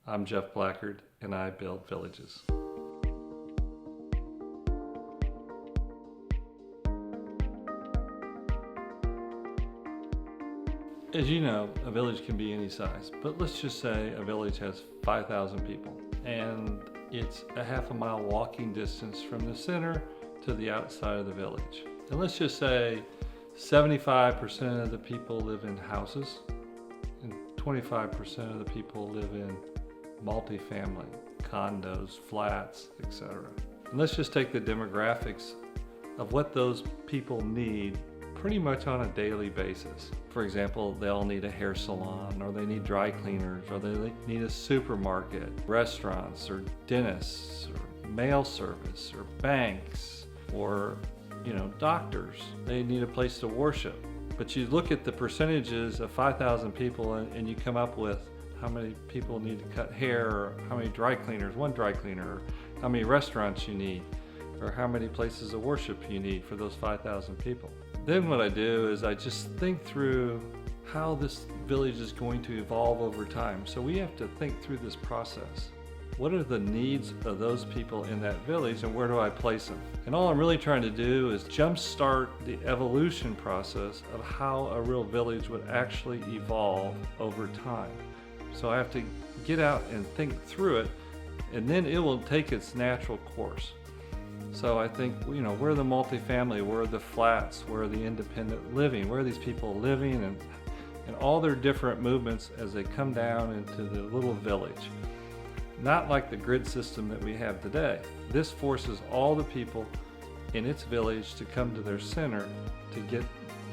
I'm Jeff Blackard, and I build villages. As you know, a village can be any size, but let's just say a village has 5,000 people, and it's a half a mile walking distance from the center to the outside of the village. And let's just say 75% of the people live in houses, and 25% of the people live in multifamily, condos, flats, etc. And let's just take the demographics of what those people need pretty much on a daily basis. For example, they all need a hair salon, or they need dry cleaners, or they need a supermarket, restaurants, or dentists, or mail service, or banks, or doctors. They need a place to worship. But you look at the percentages of 5,000 people and you come up with how many people need to cut hair, or how many dry cleaners, one dry cleaner, or how many restaurants you need, or how many places of worship you need for those 5,000 people. Then what I do is I just think through how this village is going to evolve over time. So we have to think through this process. What are the needs of those people in that village, and where do I place them? And all I'm really trying to do is jumpstart the evolution process of how a real village would actually evolve over time. So I have to get out and think through it, and then it will take its natural course. So I think, where are the multifamily, where are the flats, where are the independent living, where are these people living, and all their different movements as they come down into the little village. Not like the grid system that we have today. This forces all the people in its village to come to their center to get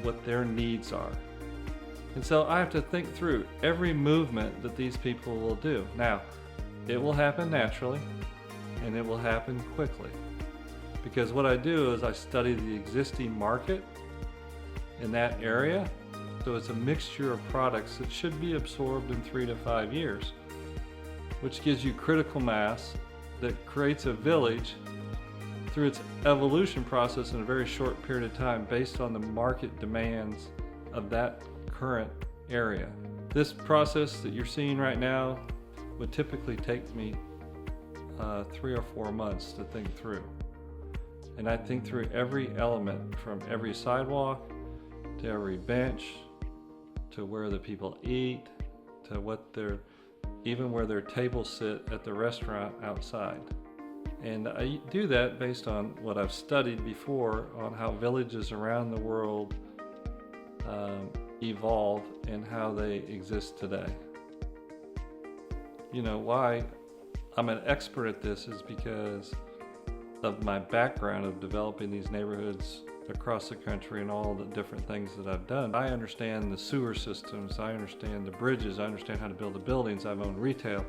what their needs are. And so I have to think through every movement that these people will do. Now, it will happen naturally, and it will happen quickly. Because what I do is I study the existing market in that area. So it's a mixture of products that should be absorbed in 3 to 5 years, which gives you critical mass that creates a village through its evolution process in a very short period of time based on the market demands of that current area. This process that you're seeing right now would typically take me 3 or 4 months to think through. And I think through every element, from every sidewalk to every bench to where the people eat to even where their tables sit at the restaurant outside. And I do that based on what I've studied before on how villages around the world evolve and how they exist today. Why I'm an expert at this is because of my background of developing these neighborhoods across the country and all the different things that I've done. I understand the sewer systems, I understand the bridges, I understand how to build the buildings, I've owned retail.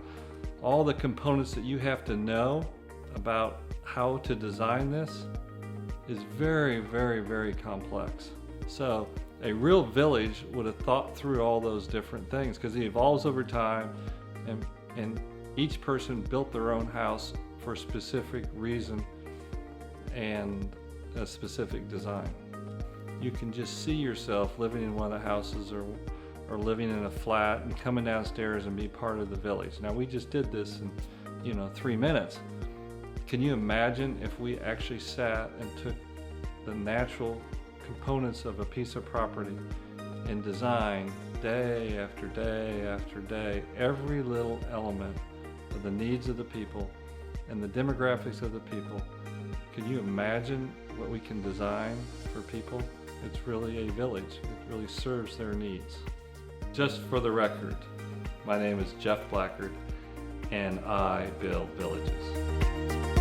All the components that you have to know about how to design this is very, very, very complex. So a real village would have thought through all those different things, because it evolves over time, and each person built their own house for a specific reason and a specific design. You can just see yourself living in one of the houses or living in a flat and coming downstairs and be part of the village. Now, we just did this in 3 minutes. Can you imagine if we actually sat and took the natural components of a piece of property and designed day after day after day every little element of the needs of the people and the demographics of the people? Can you imagine what we can design for people? It's really a village. It really serves their needs. Just for the record, my name is Jeff Blackard, and I build villages.